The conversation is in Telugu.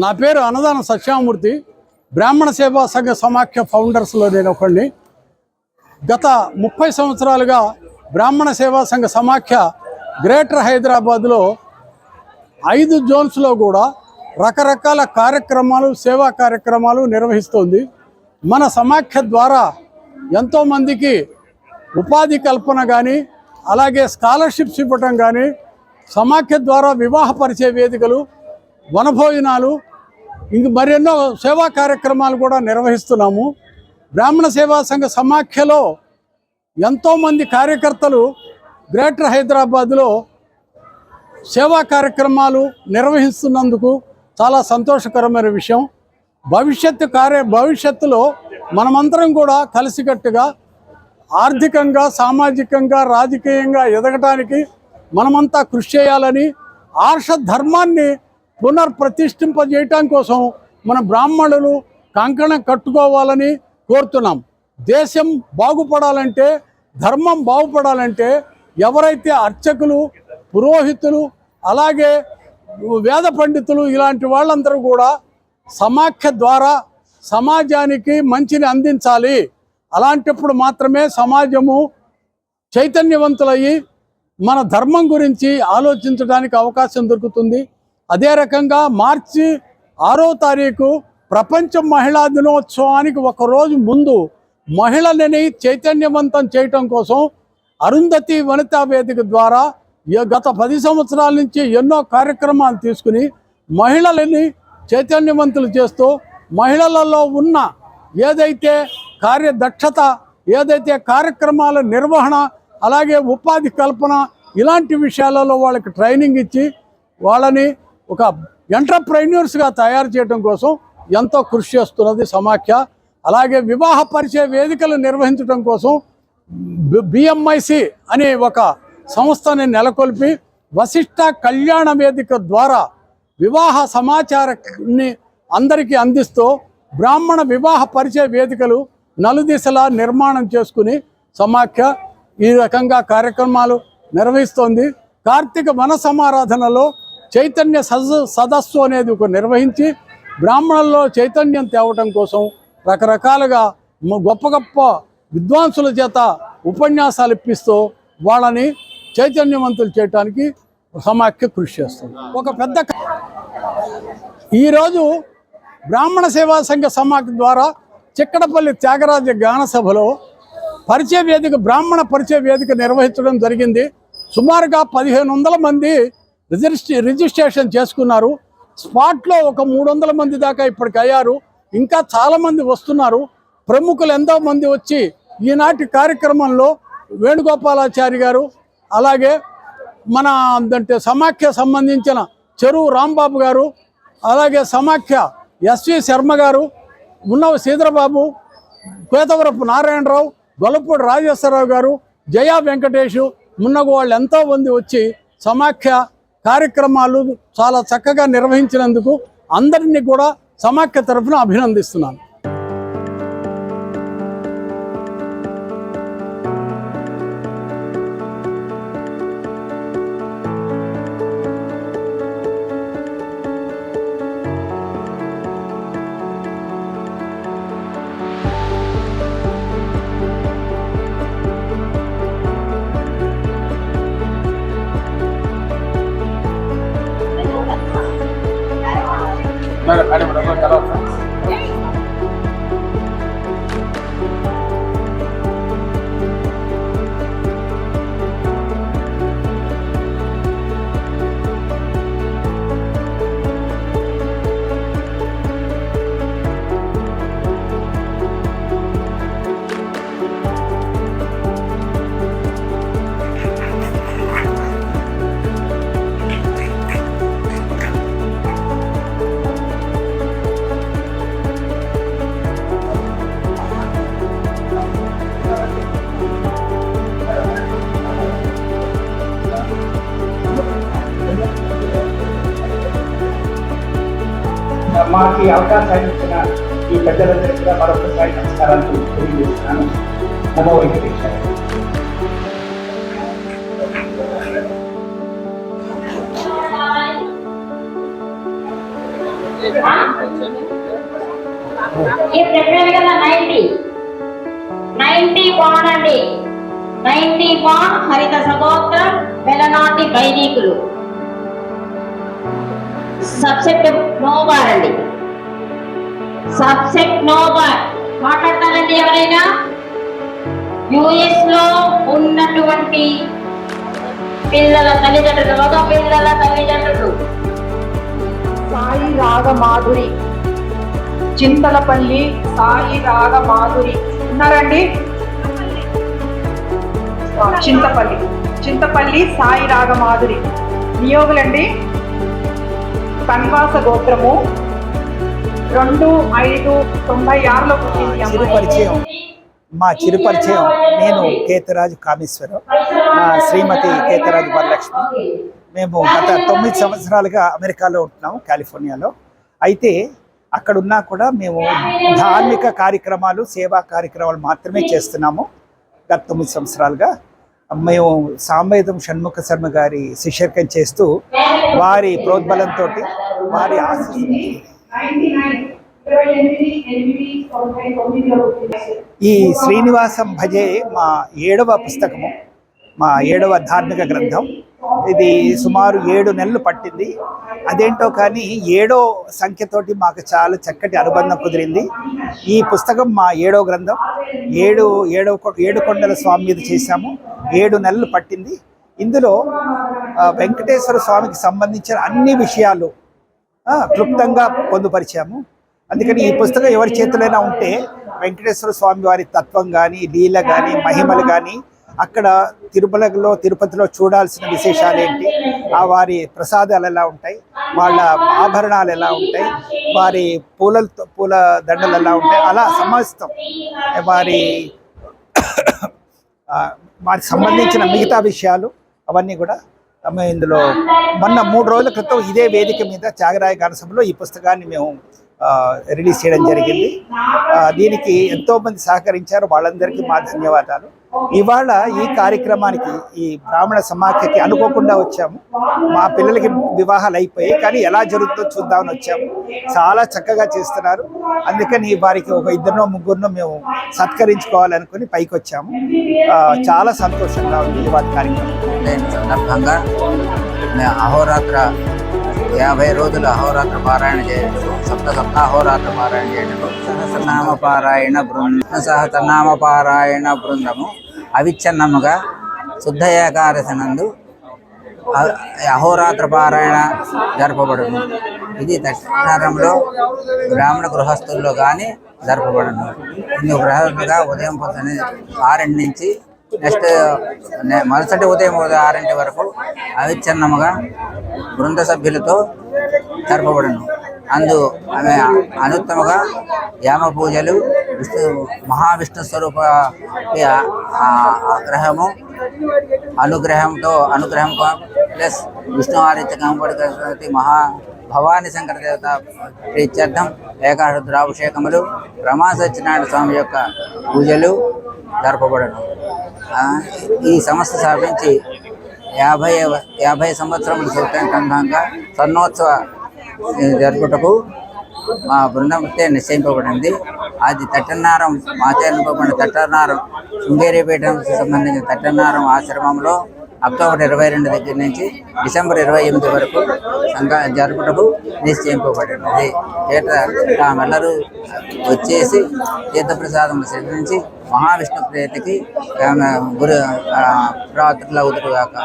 నా పేరు అన్నదాన సత్యామూర్తి. బ్రాహ్మణ సేవా సంఘ సమాఖ్య ఫౌండర్స్లో నేను ఒకడిని. గత 30 సంవత్సరాలుగా బ్రాహ్మణ సేవా సంఘ సమాఖ్య గ్రేటర్ హైదరాబాద్లో 5 జోన్స్లో కూడా రకరకాల కార్యక్రమాలు, సేవా కార్యక్రమాలు నిర్వహిస్తోంది. మన సమాఖ్య ద్వారా ఎంతోమందికి ఉపాధి కల్పన కానీ, అలాగే స్కాలర్షిప్స్ ఇవ్వటం కానీ, సమాఖ్య ద్వారా వివాహ పరిచయ వేదికలు, వనభోజనాలు, ఇంక మరెన్నో సేవా కార్యక్రమాలు కూడా నిర్వహిస్తున్నాము. బ్రాహ్మణ సేవా సంఘ సమాఖ్యలో ఎంతోమంది కార్యకర్తలు గ్రేటర్ హైదరాబాద్లో సేవా కార్యక్రమాలు నిర్వహిస్తున్నందుకు చాలా సంతోషకరమైన విషయం. భవిష్యత్తులో మనమందరం కూడా కలిసికట్టుగా ఆర్థికంగా, సామాజికంగా, రాజకీయంగా ఎదగటానికి మనమంతా కృషి చేయాలని, ఆర్ష ధర్మాన్ని పునర్ప్రతిష్ఠింపజేయటం కోసం మన బ్రాహ్మణులు కంకణం కట్టుకోవాలని కోరుతున్నాం. దేశం బాగుపడాలంటే, ధర్మం బాగుపడాలంటే ఎవరైతే అర్చకులు, పురోహితులు, అలాగే వేద పండితులు ఇలాంటి వాళ్ళందరూ కూడా సమాఖ్య ద్వారా సమాజానికి మంచిని అందించాలి. అలాంటప్పుడు మాత్రమే సమాజము చైతన్యవంతులయ్యి మన ధర్మం గురించి ఆలోచించడానికి అవకాశం దొరుకుతుంది. అదే రకంగా మార్చి 6వ తారీఖు ప్రపంచ మహిళా దినోత్సవానికి ఒకరోజు ముందు మహిళలని చైతన్యవంతం చేయటం కోసం అరుంధతి వనితా వేదిక ద్వారా గత 10 సంవత్సరాల నుంచి ఎన్నో కార్యక్రమాలు తీసుకుని మహిళలని చైతన్యవంతులు చేస్తూ, మహిళలలో ఉన్న ఏదైతే కార్యదక్షత, ఏదైతే కార్యక్రమాల నిర్వహణ, అలాగే ఉపాధి కల్పన, ఇలాంటి విషయాలలో వాళ్ళకి ట్రైనింగ్ ఇచ్చి వాళ్ళని ఒక ఎంటర్ప్రెన్యూర్స్గా తయారు చేయడం కోసం ఎంతో కృషి చేస్తున్నది సమాఖ్య. అలాగే వివాహ పరిచయ వేదికలు నిర్వహించడం కోసం BMIC అనే ఒక సంస్థని నెలకొల్పి వశిష్ట కళ్యాణ వేదిక ద్వారా వివాహ సమాచారాన్ని అందరికీ అందిస్తూ బ్రాహ్మణ వివాహ పరిచయ వేదికలు నలుదిశలా నిర్మాణం చేసుకుని సమాఖ్య ఈ రకంగా కార్యక్రమాలు నిర్వహిస్తోంది. కార్తీక వన సమారాధనలో చైతన్య సదస్సు అనేది ఒక నిర్వహించి బ్రాహ్మణుల్లో చైతన్యం తేవటం కోసం రకరకాలుగా గొప్ప గొప్ప విద్వాంసుల చేత ఉపన్యాసాలు ఇప్పిస్తూ వాళ్ళని చైతన్యవంతులు చేయడానికి సమాఖ్య కృషి చేస్తుంది. ఒక పెద్ద ఈరోజు బ్రాహ్మణ సేవా సంఘ సమాఖ్య ద్వారా చిక్కడపల్లి త్యాగరాజ గాన సభలో పరిచయ వేదిక, బ్రాహ్మణ పరిచయ వేదిక నిర్వహించడం జరిగింది. సుమారుగా 1500 మంది రిజిస్ట్రేషన్ చేసుకున్నారు. స్పాట్లో ఒక 300 మంది దాకా ఇప్పటికి అయ్యారు. ఇంకా చాలామంది వస్తున్నారు. ప్రముఖులు ఎంతో మంది వచ్చి ఈనాటి కార్యక్రమంలో వేణుగోపాలాచారి గారు, అలాగే మన సమాఖ్య సంబంధించిన చెరువు రాంబాబు గారు, అలాగే సమాఖ్య SV శర్మ గారు, ఉన్నవ శ్రీధరబాబు, పేతవరపు నారాయణరావు, గొల్లపూడి రాజేశ్వరరావు గారు, జయా వెంకటేషు, మున్నగు వాళ్ళు ఎంతోమంది వచ్చి సమాఖ్య కార్యక్రమాలు చాలా చక్కగా నిర్వహించినందుకు అందరినీ కూడా సమాఖ్య తరఫున అభినందిస్తున్నాను. మాకు ఈ అవకాశాన్ని ఇచ్చిన ఈ పెద్దలందరికీ కూడా మరొకసారి నమస్కారాలు తెలియజేస్తున్నాను. నమో వెంకటేశ్వర. ఈ చెప్పాను కదా 90 బాగుండండి. 90 బాన్ హరిత సగోత్రం వెలనాటి వైదికులు. సబ్జెక్ట్ నోబార్ అండి. సబ్జెక్ట్ నోబార్ మాట్లాడతారండి ఎవరైనా? యుఎస్ లో ఉన్నటువంటి పిల్లల తల్లిదండ్రులు, మగ పిల్లల తల్లిదండ్రులు. సాయి రాగ మాధురి, చింతలపల్లి సాయి రాగ మాధురి ఉన్నారండి? చింతపల్లి సాయి రాగ మాధురి. నియోగులండి కన్వాస గోత్రము 2596లో పుట్టింది అమ్మాయి. మా చిరు పరిచయం నేను కేతరాజు కామేశ్వరం, శ్రీమతి కేతరాజు వరలక్ష్మి. మేము గత 9 సంవత్సరాలుగా అమెరికాలో ఉంటున్నాము, కాలిఫోర్నియాలో. అయితే అక్కడున్నా కూడా మేము ధార్మిక కార్యక్రమాలు, సేవా కార్యక్రమాలు మాత్రమే చేస్తున్నాము. గత 9 సంవత్సరాలుగా మేము సాంబేదం షణ్ముఖ శర్మ గారి శిష్యర్కం చేస్తూ వారి ప్రోద్బలంతో, వారి ఈ శ్రీనివాసం భజే మా 7వ పుస్తకము, మా 7వ ధార్మిక గ్రంథం. ఇది సుమారు 7 నెలలు పట్టింది. అదేంటో కానీ 7వ సంఖ్యతోటి మాకు చాలా చక్కటి అనుబంధం కుదిరింది. ఈ పుస్తకం మా 7వ గ్రంథం. 7 కొండల స్వామి మీద చేశాము. 7 నెలలు పట్టింది. ఇందులో వెంకటేశ్వర స్వామికి సంబంధించిన అన్ని విషయాలు క్లుప్తంగా పొందుపరిచాము. అందుకని ఈ పుస్తకం ఎవరి చేతులైనా ఉంటే వెంకటేశ్వర స్వామి వారి తత్వం కానీ, లీల కానీ, మహిమలు కానీ, అక్కడ తిరుపతిలో చూడాల్సిన విశేషాలు ఏంటి, వారి ప్రసాదాలు ఎలా ఉంటాయి, వాళ్ళ ఆభరణాలు ఎలా ఉంటాయి, వారి పూల దండలు ఎలా ఉంటాయి, అలా సమస్తం వారికి సంబంధించిన మిగతా విషయాలు అవన్నీ కూడా ఇందులో మొన్న 3 రోజుల క్రితం ఇదే వేదిక మీద త్యాగరాయ గానసభలో ఈ పుస్తకాన్ని మేము రిలీజ్ చేయడం జరిగింది. దీనికి ఎంతోమంది సహకరించారు, వాళ్ళందరికీ మా ధన్యవాదాలు. ఇవాళ ఈ కార్యక్రమానికి, ఈ బ్రాహ్మణ సమాఖ్యకి అనుకోకుండా వచ్చాము. మా పిల్లలకి వివాహాలు అయిపోయాయి, కానీ ఎలా జరుగుతుందో చూద్దామని వచ్చాము. చాలా చక్కగా చేస్తున్నారు. అందుకని వారికి ఒక 2-3 మేము సత్కరించుకోవాలనుకుని పైకి వచ్చాము. చాలా సంతోషంగా ఉంది ఇవాళ కార్యక్రమం. సందర్భంగా అహోరాత్ర 50 రోజులు అహోరాత్ర పారాయణ చేయడం, సప్తాహోరాత్ర పారాయణ చేయడం, సహస్రనామ పారాయణ బృందము అవిచ్ఛిన్నముగా శుద్ధ ఏకాదశి నందు అహోరాత్ర పారాయణ జరపబడును. ఇది దక్షిణారంలో బ్రాహ్మణ గృహస్థుల్లో కానీ జరపబడును. ఇందుకు ప్రధానంగా ఉదయం పొద్దున 6 నుంచి నెక్స్ట్ మరుసటి ఉదయం 6 వరకు అవిచ్ఛిన్నముగా బృంద సభ్యులతో జరపబడును. ఆమె అనుత్తముగా యామ పూజలు, మహావిష్ణు స్వరూప అనుగ్రహం ప్లస్ విష్ణు ఆదిత్య కంపడి మహా భవానీ శంకర దేవత ప్రీత్యర్థం ఏకారుద్రాభిషేకములు, రమా సత్యనారాయణ స్వామి యొక్క పూజలు జరపబడను. ఈ సంస్థ స్థాపించి 50 సంవత్సరముల సందర్భంగా స్వర్ణోత్సవ జరుపుటకు మా బృందంతో నిశ్చయింపబడింది. అది తట్టన్నారం ఆచరింపబడిన తట్టన్నారం శృంగేరిపీఠంకి సంబంధించిన తట్టన్నారం ఆశ్రమంలో అక్టోబర్ 22 దగ్గర నుంచి డిసెంబర్ 28 వరకు జరుపుటకు నిశ్చయింపబడినది. తామెల్లరూ వచ్చేసి తీర్థప్రసాదములు స్వీకరించి మహావిష్ణు ప్రీతికి రాత్రుల ఉదురుగాక.